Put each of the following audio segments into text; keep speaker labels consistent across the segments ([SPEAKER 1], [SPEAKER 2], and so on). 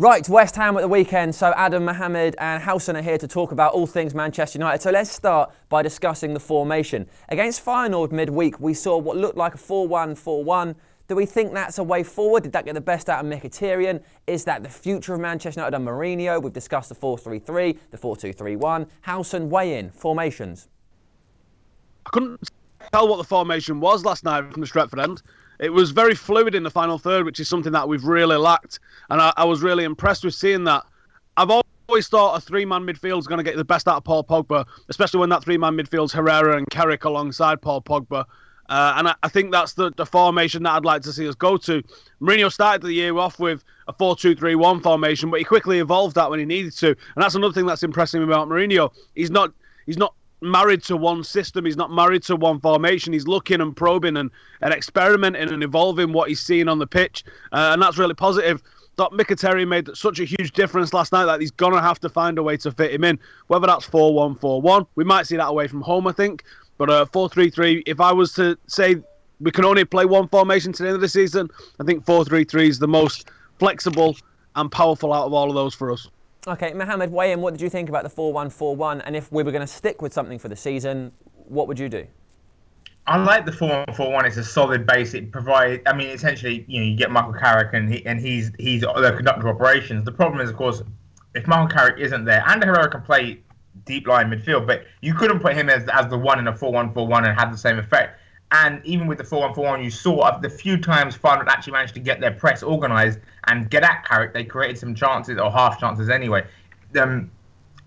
[SPEAKER 1] Right, West Ham at the weekend. So Adam, Mohammed and Housen are here to talk about all things Manchester United. So let's start by discussing the formation. Against Feyenoord midweek, we saw what looked like a 4-1-4-1. Do we think that's a way forward? Did that get the best out of Mkhitaryan? Is that the future of Manchester United under Mourinho? We've discussed the 4-3-3, the 4-2-3-1. Housen, weigh in. Formations.
[SPEAKER 2] I couldn't tell what the formation was last night from the Stretford end. It was very fluid in the final third, which is something that we've really lacked. And I was really impressed with seeing that. I've always thought a three-man midfield is going to get the best out of Paul Pogba, especially when that three-man midfield's Herrera and Carrick alongside Paul Pogba. And I think that's the formation that I'd like to see us go to. Mourinho started the year off with a 4-2-3-1 formation, but he quickly evolved that when he needed to. And that's another thing that's impressing me about Mourinho. He's not married to one system. He's not married to one formation. He's looking and probing and experimenting and evolving what he's seeing on the pitch. And that's really positive. Thought Mkhitaryan made such a huge difference last night that he's going to have to find a way to fit him in. Whether that's 4-1-4-1. We might see that away from home, I think. But 4-3-3, if I was to say we can only play one formation to the end of the season, I think 4-3-3 is the most flexible and powerful out of all of those for us.
[SPEAKER 1] Okay, Mohammed, weigh in. What did you think about the 4-1-4-1? And if we were going to stick with something for the season, what would you do?
[SPEAKER 3] I like the 4-1-4-1. It's a solid base. It provides. I mean, essentially, you get Michael Carrick, and he's the conductor of operations. The problem is, of course, if Michael Carrick isn't there, and Herrera can play deep line midfield, but you couldn't put him as the one in a 4-1-4-1 and have the same effect. And even with the 4-1-4-1, you saw the few times Feyenoord actually managed to get their press organised and get at Carrick, they created some chances, or half chances anyway. So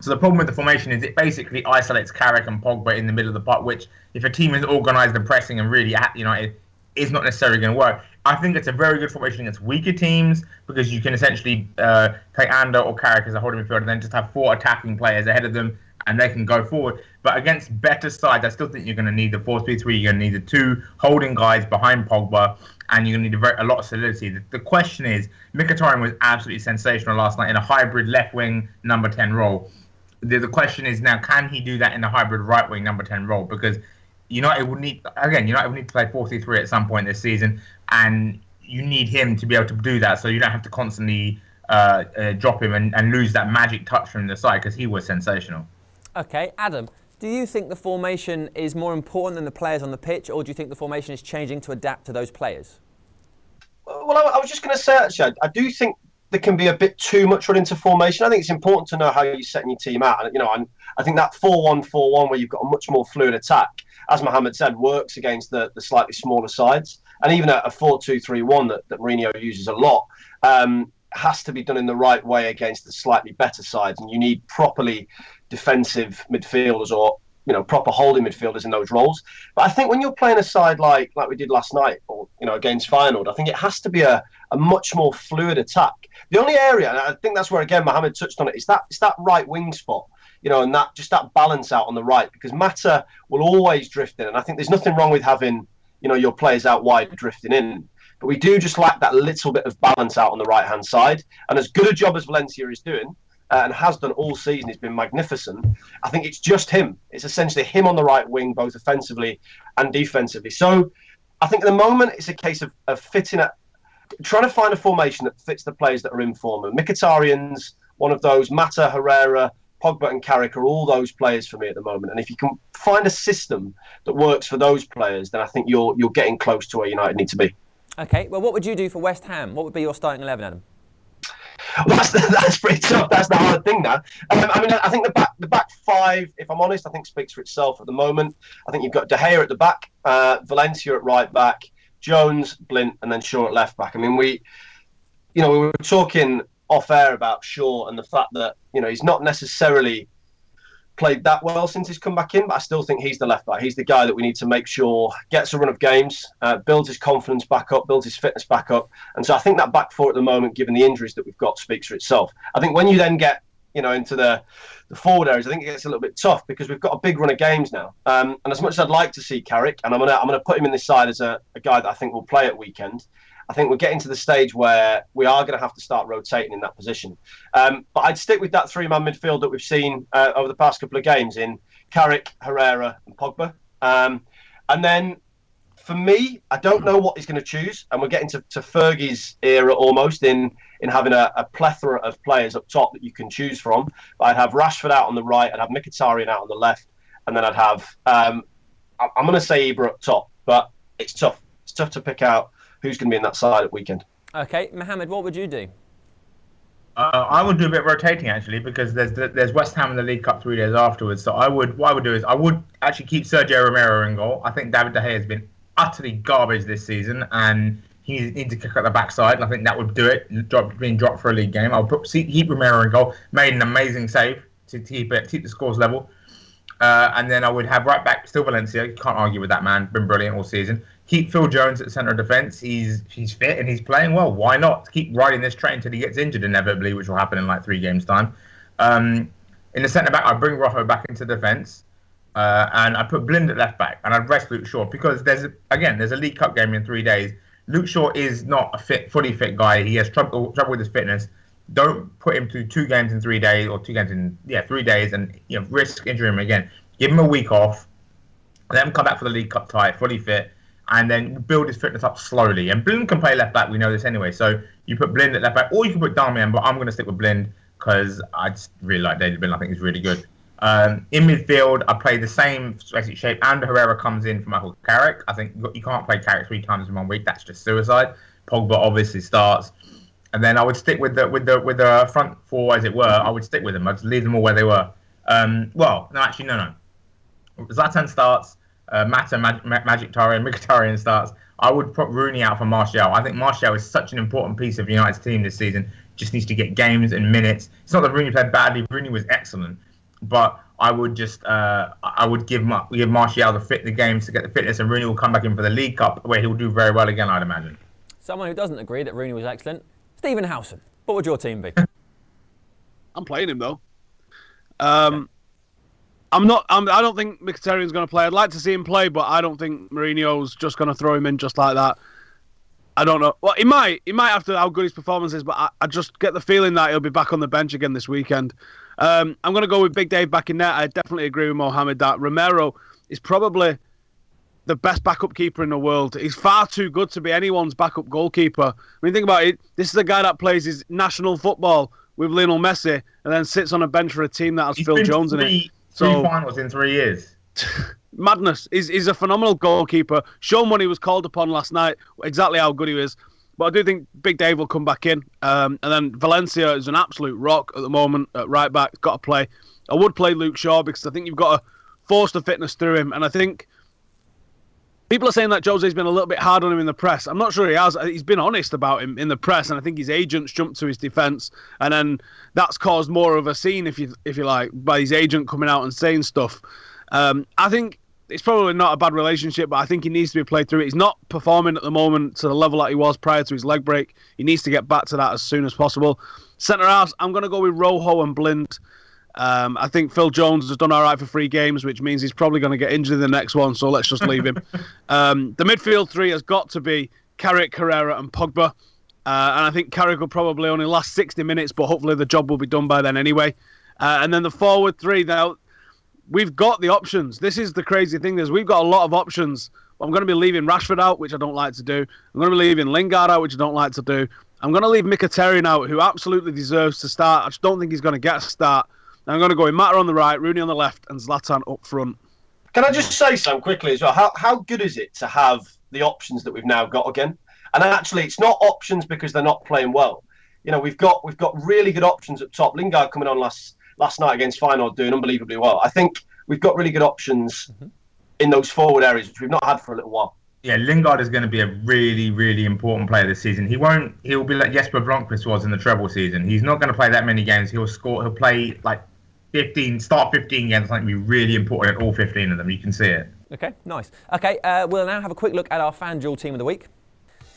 [SPEAKER 3] the problem with the formation is it basically isolates Carrick and Pogba in the middle of the park, which, if a team is organised and pressing and really at United, is not necessarily going to work. I think it's a very good formation against weaker teams because you can essentially play Ander or Carrick as a holding midfielder and then just have four attacking players ahead of them and they can go forward. But against better sides, I still think you're going to need the 4-3-3. You're going to need the two holding guys behind Pogba, and you're going to need a lot of solidity. The question is, Mkhitaryan was absolutely sensational last night in a hybrid left wing number 10 role. The question is now, can he do that in a hybrid right wing number 10 role? Because United would need to play 4-3-3 at some point this season, and you need him to be able to do that, so you don't have to constantly drop him and lose that magic touch from the side, because he was sensational.
[SPEAKER 1] Okay, Adam, do you think the formation is more important than the players on the pitch, or do you think the formation is changing to adapt to those players?
[SPEAKER 4] Well, I was just going to say, actually, I do think there can be a bit too much run into formation. I think it's important to know how you're setting your team out. And, I think that 4-1-4-1, where you've got a much more fluid attack, as Mohammed said, works against the slightly smaller sides. And even a 4-2-3-1 that Mourinho uses a lot has to be done in the right way against the slightly better sides. And you need properly defensive midfielders or proper holding midfielders in those roles. But I think when you're playing a side like we did last night, or against Feyenoord, I think it has to be a much more fluid attack. The only area, and I think that's where again Mohammed touched on it, is that right wing spot. And that balance out on the right, because Mata will always drift in, and I think there's nothing wrong with having your players out wide drifting in. But we do just lack that little bit of balance out on the right hand side. And as good a job as Valencia is doing, and has done all season, he's been magnificent. I think it's just him. It's essentially him on the right wing, both offensively and defensively. So I think at the moment it's a case of trying to find a formation that fits the players that are in form. And Mkhitaryan's one of those. Mata, Herrera, Pogba and Carrick are all those players for me at the moment. And if you can find a system that works for those players, then I think you're getting close to where United need to be.
[SPEAKER 1] Okay, well, what would you do for West Ham? What would be your starting 11, Adam?
[SPEAKER 4] Well, that's pretty tough. That's the hard thing now. I think the back five, if I'm honest, I think speaks for itself at the moment. I think you've got De Gea at the back, Valencia at right back, Jones, Blint, and then Shaw at left back. I mean, we were talking off air about Shaw and the fact that he's not necessarily played that well since he's come back in, but I still think he's the left back. He's the guy that we need to make sure gets a run of games, builds his confidence back up, builds his fitness back up. And so I think that back four at the moment, given the injuries that we've got, speaks for itself. I think when you then get into the forward areas, I think it gets a little bit tough because we've got a big run of games now. And as much as I'd like to see Carrick, and I'm gonna put him in this side as a guy that I think will play at weekend, I think we're getting to the stage where we are going to have to start rotating in that position. But I'd stick with that three-man midfield that we've seen over the past couple of games in Carrick, Herrera and Pogba. And then for me, I don't know what he's going to choose, and we're getting to Fergie's era almost in having a plethora of players up top that you can choose from. But I'd have Rashford out on the right, I'd have Mkhitaryan out on the left, and then I'd have I'm going to say Ibra up top, but it's tough. It's tough to pick out who's going to be in that side at weekend.
[SPEAKER 1] Okay, Mohammed, what would you do?
[SPEAKER 3] I would do a bit of rotating actually, because there's West Ham in the League Cup 3 days afterwards. So what I would do is I would actually keep Sergio Romero in goal. I think David De Gea has been utterly garbage this season, and he needs to kick out the backside. And I think that would do it. Being dropped for a league game, I would keep Romero in goal. Made an amazing save to keep the scores level. And then I would have right back still Valencia. You can't argue with that man. Been brilliant all season. Keep Phil Jones at centre of defence. He's fit and he's playing well. Why not? Keep riding this train until he gets injured inevitably, which will happen in like 3 games' time. In the centre back, I bring Rojo back into defence, and I put Blind at left back, and I'd rest Luke Shaw because there's a League Cup game in 3 days. Luke Shaw is not a fully fit guy. He has trouble with his fitness. Don't put him through 2 games in 3 days, or 2 games in 3 days, and risk injuring him again. Give him a week off, let him come back for the League Cup tie, fully fit, and then build his fitness up slowly. And Blind can play left back, we know this anyway. So you put Blind at left back, or you can put Darmian, but I'm going to stick with Blind because I just really like David Blind. I think he's really good. In midfield, I play the same basic shape, and Herrera comes in for Michael Carrick. I think you can't play Carrick 3 times in 1 week. That's just suicide. Pogba obviously starts. And then I would stick with the front 4, as it were. I would stick with them. I'd just leave them all where they were. No. Zlatan starts. Mata, Mkhitaryan starts. I would put Rooney out for Martial. I think Martial is such an important piece of United's team this season. Just needs to get games and minutes. It's not that Rooney played badly. Rooney was excellent, but I would just give Martial the games to get the fitness, and Rooney will come back in for the League Cup where he'll do very well again, I'd imagine.
[SPEAKER 1] Someone who doesn't agree that Rooney was excellent, Stephen Howson. What would your team be?
[SPEAKER 2] I'm playing him though. I don't think Mkhitaryan's going to play. I'd like to see him play, but I don't think Mourinho's just going to throw him in just like that. I don't know. Well, he might after how good his performance is, but I just get the feeling that he'll be back on the bench again this weekend. I'm going to go with Big Dave back in net. I definitely agree with Mohammed that Romero is probably the best backup keeper in the world. He's far too good to be anyone's backup goalkeeper. When you think about it, this is a guy that plays his national football with Lionel Messi and then sits on a bench for a team that has Phil Jones in it.
[SPEAKER 3] 3 finals in 3 years.
[SPEAKER 2] Madness. He's a phenomenal goalkeeper. Shown when he was called upon last night exactly how good he is. But I do think Big Dave will come back in. And then Valencia is an absolute rock at the moment at right back. Got to play. I would play Luke Shaw because I think you've got to force the fitness through him. And I think people are saying that Jose's been a little bit hard on him in the press. I'm not sure he has. He's been honest about him in the press, and I think his agents jumped to his defence, and then that's caused more of a scene, if you like, by his agent coming out and saying stuff. I think it's probably not a bad relationship, but I think he needs to be played through it. He's not performing at the moment to the level that he was prior to his leg break. He needs to get back to that as soon as possible. Centre half, I'm going to go with Rojo and Blind. I think Phil Jones has done all right for 3 games, which means he's probably going to get injured in the next one, so let's just leave him. The midfield 3 has got to be Carrick, Herrera and Pogba. And I think Carrick will probably only last 60 minutes, but hopefully the job will be done by then anyway. And then the forward 3, now, we've got the options. This is the crazy thing, is we've got a lot of options. I'm going to be leaving Rashford out, which I don't like to do. I'm going to be leaving Lingard out, which I don't like to do. I'm going to leave Mkhitaryan out, who absolutely deserves to start. I just don't think he's going to get a start. I'm going to go with Mata on the right, Rooney on the left, and Zlatan up front.
[SPEAKER 4] Can I just say something quickly as well? How good is it to have the options that we've now got again? And actually, it's not options because they're not playing well. You know, we've got really good options up top. Lingard coming on last night against Feyenoord doing unbelievably well. I think we've got really good options in those forward areas, which we've not had for a little while.
[SPEAKER 3] Yeah, Lingard is going to be a really, really important player this season. He'll be like Jesper Blomqvist was in the treble season. He's not going to play that many games. He'll play like 15 games. I think be really important at all 15 of them. You can see it.
[SPEAKER 1] Okay, nice. Okay, we'll now have a quick look at our FanDuel team of the week.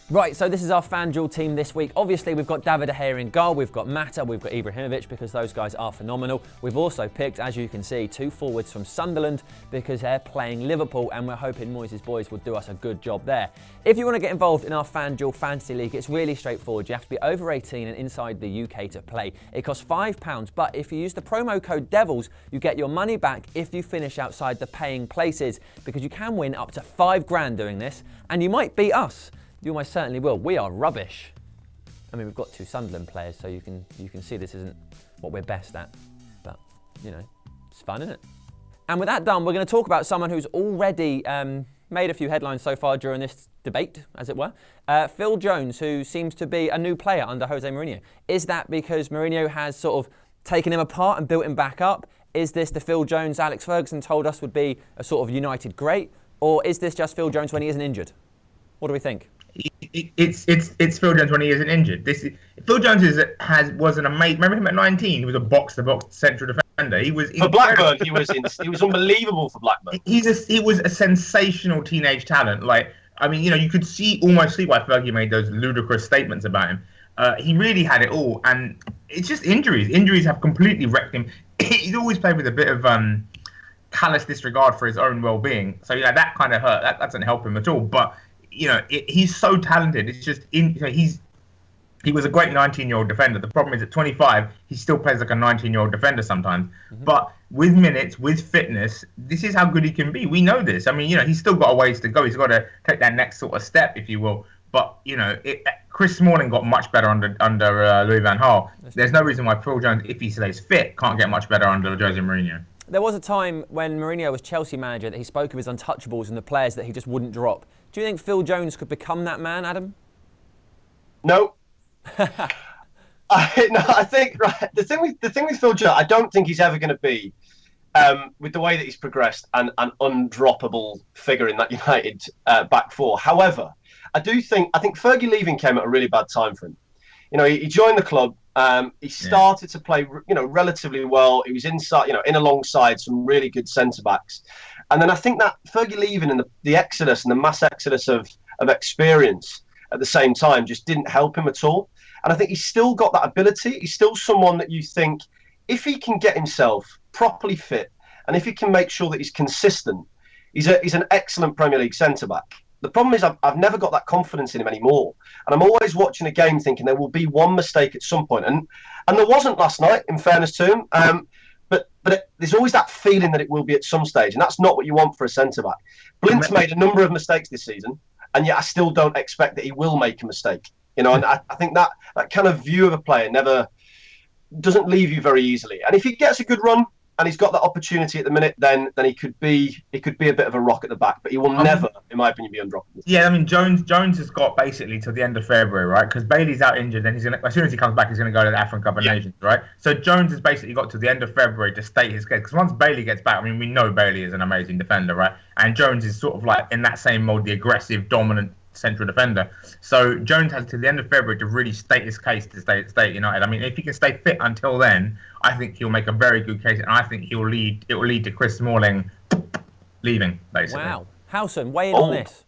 [SPEAKER 1] Right, so this is our FanDuel team this week. Obviously, we've got David De Gea in goal, we've got Mata, we've got Ibrahimovic because those guys are phenomenal. We've also picked, as you can see, 2 forwards from Sunderland because they're playing Liverpool and we're hoping Moyes' boys will do us a good job there. If you want to get involved in our FanDuel Fantasy League, it's really straightforward. You have to be over 18 and inside the UK to play. It costs £5, but if you use the promo code DEVILS, you get your money back if you finish outside the paying places because you can win up to £5,000 doing this and you might beat us. You almost certainly will. We are rubbish. I mean, we've got 2 Sunderland players, so you can see this isn't what we're best at. But, you know, it's fun, isn't it? And with that done, we're going to talk about someone who's already made a few headlines so far during this debate, as it were. Phil Jones, who seems to be a new player under Jose Mourinho. Is that because Mourinho has sort of taken him apart and built him back up? Is this the Phil Jones Alex Ferguson told us would be a sort of United great? Or is this just Phil Jones when he isn't injured? What do we think?
[SPEAKER 3] It's Phil Jones when he isn't injured. Phil Jones was an amazing. Remember him at 19? He was a box-to-box central defender.
[SPEAKER 4] For Blackburn, he was unbelievable for Blackburn.
[SPEAKER 3] He was a sensational teenage talent. Like, I mean, you know, you could almost see why Fergie made those ludicrous statements about him. He really had it all, and it's just injuries. Injuries have completely wrecked him. He's always played with a bit of callous disregard for his own well-being. So yeah, that kind of hurt. That doesn't help him at all. But you know, he's so talented. It's just he was a great 19-year-old defender. The problem is at 25, he still plays like a 19-year-old defender sometimes. Mm-hmm. But with minutes, with fitness, this is how good he can be. We know this. I mean, you know, he's still got a ways to go. He's got to take that next sort of step, if you will. But you know, Chris Smalling got much better under Louis van Gaal. There's no reason why Phil Jones, if he stays fit, can't get much better under Jose Mourinho.
[SPEAKER 1] There was a time when Mourinho was Chelsea manager that he spoke of his untouchables and the players that he just wouldn't drop. Do you think Phil Jones could become that man, Adam?
[SPEAKER 4] No. I think the thing with Phil Jones, I don't think he's ever going to be, with the way that he's progressed, an undroppable figure in that United back four. However, I think Fergie leaving came at a really bad time for him. You know, he joined the club. He started to play, you know, relatively well. He was inside, you know, in alongside some really good centre backs. And then I think that Fergie leaving and the exodus and the mass exodus of experience at the same time just didn't help him at all. And I think he's still got that ability. He's still someone that you think, if he can get himself properly fit and if he can make sure that he's consistent, he's an excellent Premier League centre-back. The problem is I've never got that confidence in him anymore. And I'm always watching a game thinking there will be one mistake at some point. And there wasn't last night, in fairness to him. But there's always that feeling that it will be at some stage. And that's not what you want for a centre-back. Blint's made a number of mistakes this season. And yet I still don't expect that he will make a mistake. You know, and I think that kind of view of a player never doesn't leave you very easily. And if he gets a good run, and he's got that opportunity at the minute, then he could be a bit of a rock at the back, but he will never, in my opinion, be undroppable.
[SPEAKER 3] Yeah, I mean Jones has got basically till the end of February, right? Because Bailey's out injured, then as soon as he comes back, he's going to go to the African Cup of Nations, right? So Jones has basically got to the end of February to state his case. Because once Bailey gets back, I mean, we know Bailey is an amazing defender, right? And Jones is sort of like in that same mode, the aggressive, dominant central defender. So Jones has to the end of February to really state his case to stay at United. I mean, if he can stay fit until then, I think he'll make a very good case, and I think it will lead to Chris Smalling leaving, basically.
[SPEAKER 1] Wow. Howson, weigh in on this.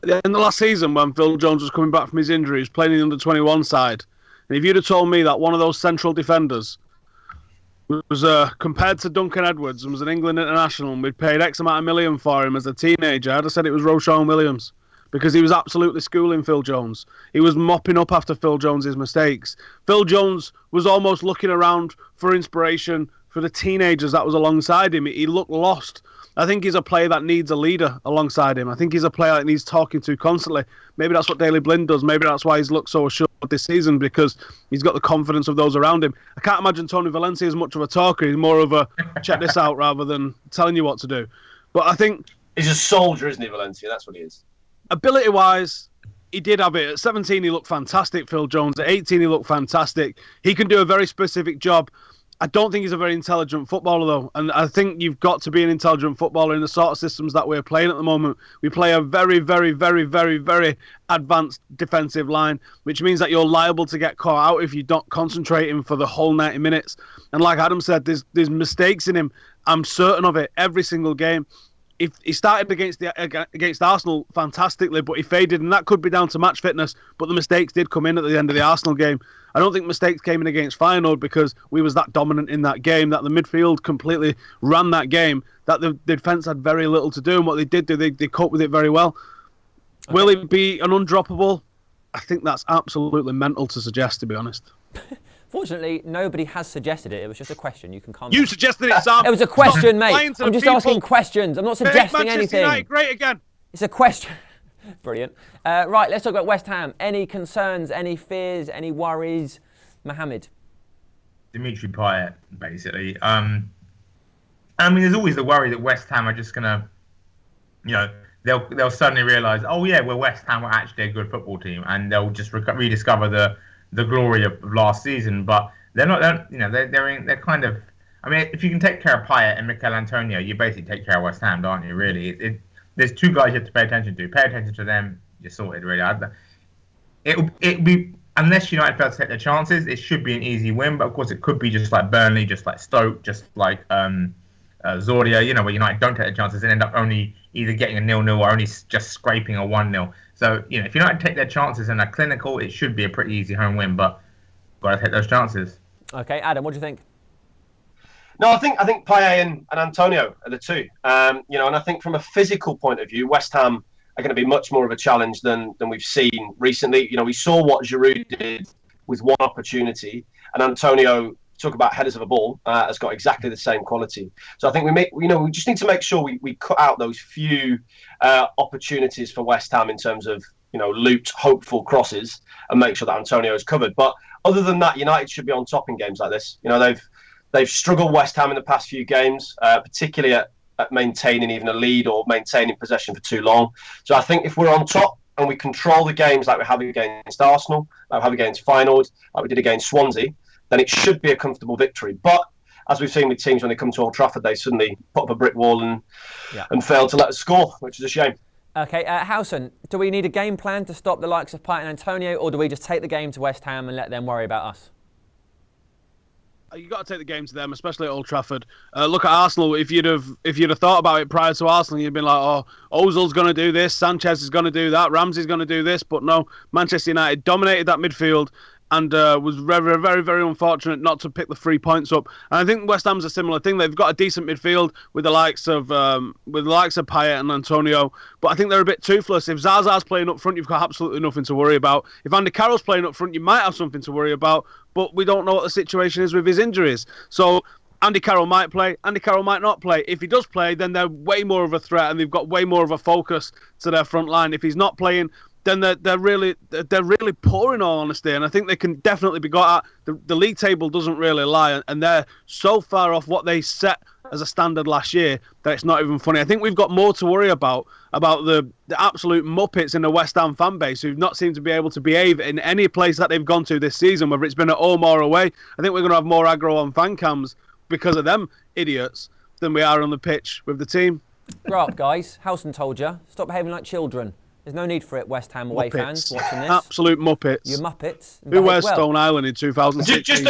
[SPEAKER 2] In the last season, when Phil Jones was coming back from his injury, he was playing in the under-21 side. And if you'd have told me that one of those central defenders was compared to Duncan Edwards and was an England international and we'd paid X amount of million for him as a teenager, I'd have said it was Roshan Williams, because he was absolutely schooling Phil Jones. He was mopping up after Phil Jones's mistakes. Phil Jones was almost looking around for inspiration for the teenagers that was alongside him. He looked lost. I think he's a player that needs a leader alongside him. I think he's a player that needs talking to constantly. Maybe that's what Daley Blind does. Maybe that's why he's looked so assured this season, because he's got the confidence of those around him. I can't imagine Tony Valencia is much of a talker. He's more of a check this out rather than telling you what to do. But I think
[SPEAKER 4] he's a soldier, isn't he, Valencia? That's what he is.
[SPEAKER 2] Ability-wise, he did have it. At 17, he looked fantastic, Phil Jones. At 18, he looked fantastic. He can do a very specific job. I don't think he's a very intelligent footballer, though. And I think you've got to be an intelligent footballer in the sort of systems that we're playing at the moment. We play a very, very, very, very, very advanced defensive line, which means that you're liable to get caught out if you don't concentrate him for the whole 90 minutes. And like Adam said, there's mistakes in him. I'm certain of it every single game. if he started against Arsenal fantastically, but he faded, and that could be down to match fitness. But the mistakes did come in at the end of the Arsenal game. I don't think mistakes came in against Feyenoord because we was that dominant in that game, that the midfield completely ran that game, that the defence had very little to do, and what they did do, they coped with it very well. Okay. Will it be an undroppable? I think that's absolutely mental to suggest, to be honest.
[SPEAKER 1] Fortunately, nobody has suggested it. It was just a question. You can comment.
[SPEAKER 2] You suggested it, Sam.
[SPEAKER 1] It was a question, mate. I'm just asking questions. I'm not suggesting
[SPEAKER 2] Manchester
[SPEAKER 1] anything.
[SPEAKER 2] United, great again.
[SPEAKER 1] It's a question. Brilliant. Right, let's talk about West Ham. Any concerns, any fears, any worries? Mohamed.
[SPEAKER 3] Dimitri Payet, basically. I mean, there's always the worry that West Ham are just going to, they'll suddenly realise, oh yeah, we're West Ham, we're actually a good football team, and they'll just rediscover the glory of last season. But they're not, they're kind of, I mean, if you can take care of Payet and Mikel Antonio, you basically take care of West Ham, don't you, really? There's two guys you have to pay attention to. Pay attention to them, you're sorted, really. It'll be, unless United fail to take their chances, it should be an easy win, but of course it could be just like Burnley, just like Stoke, just like Zordia, where United don't take their chances and end up only either getting a 0-0 or only just scraping a 1-0. So, if United take their chances and are clinical, it should be a pretty easy home win, but got to take those chances.
[SPEAKER 1] Okay, Adam, what do you think?
[SPEAKER 4] No, I think Payet and Antonio are the two. And I think from a physical point of view, West Ham are going to be much more of a challenge than we've seen recently. We saw what Giroud did with one opportunity, and Antonio, talk about headers of a ball, has got exactly the same quality. So I think we just need to make sure we cut out those few opportunities for West Ham in terms of looped, hopeful crosses, and make sure that Antonio is covered. But other than that, United should be on top in games like this. They've struggled, West Ham, in the past few games, particularly at maintaining even a lead or maintaining possession for too long. So I think if we're on top and we control the games like we have against Arsenal, like we have against Feyenoord, like we did against Swansea, then it should be a comfortable victory. But as we've seen with teams when they come to Old Trafford, they suddenly put up a brick wall and fail to let us score, which is a shame.
[SPEAKER 1] Okay, Howson, do we need a game plan to stop the likes of Payet and Antonio, or do we just take the game to West Ham and let them worry about us?
[SPEAKER 2] You've got to take the game to them, especially at Old Trafford. Look at Arsenal. If you'd have thought about it prior to Arsenal, you'd been like, oh, Ozil's going to do this, Sanchez is going to do that, Ramsey's going to do this. But no, Manchester United dominated that midfield and was very, very, very unfortunate not to pick the 3 points up. And I think West Ham's a similar thing. They've got a decent midfield with the likes of Payet and Antonio, but I think they're a bit toothless. If Zaza's playing up front, you've got absolutely nothing to worry about. If Andy Carroll's playing up front, you might have something to worry about, but we don't know what the situation is with his injuries. So Andy Carroll might play, Andy Carroll might not play. If he does play, then they're way more of a threat and they've got way more of a focus to their front line. If he's not playing, then they're really poor, in all honesty, and I think they can definitely be got at. The league table doesn't really lie, and they're so far off what they set as a standard last year that it's not even funny. I think we've got more to worry about the absolute muppets in the West Ham fan base who've not seemed to be able to behave in any place that they've gone to this season, whether it's been at home or away. I think we're going to have more aggro on fan cams because of them idiots than we are on the pitch with the team.
[SPEAKER 1] Grow up, guys. Howson told you. Stop behaving like children. There's no need for it, West Ham away fans watching this.
[SPEAKER 2] Absolute muppets.
[SPEAKER 1] You're muppets.
[SPEAKER 2] Who wears Stone Island in 2016?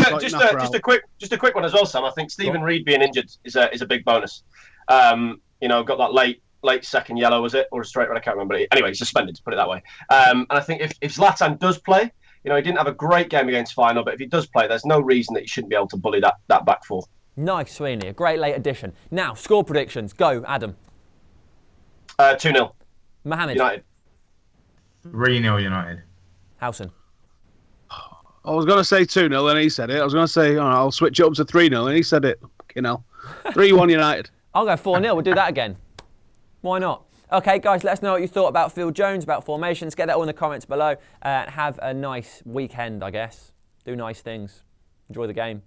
[SPEAKER 4] Just a quick one as well, Sam. I think Stephen Reid being injured is a big bonus. Got that late second yellow, was it, or a straight red? I can't remember. Anyway, he's suspended, to put it that way. And I think if Zlatan does play, he didn't have a great game against Feyenoord, but if he does play, there's no reason that he shouldn't be able to bully that back four.
[SPEAKER 1] Nice, Sweeney. A great late addition. Now, score predictions. Go, Adam.
[SPEAKER 4] 2-0.
[SPEAKER 1] Mohamed.
[SPEAKER 4] United.
[SPEAKER 3] 3-0 United.
[SPEAKER 1] Howson.
[SPEAKER 2] I was going to say 2-0 and he said it. I was going to say, I'll switch it up to 3-0 and he said it. Fucking hell. 3-1 United.
[SPEAKER 1] I'll go 4-0. We'll do that again. Why not? Okay, guys, let us know what you thought about Phil Jones, about formations. Get that all in the comments below. Have a nice weekend, I guess. Do nice things. Enjoy the game.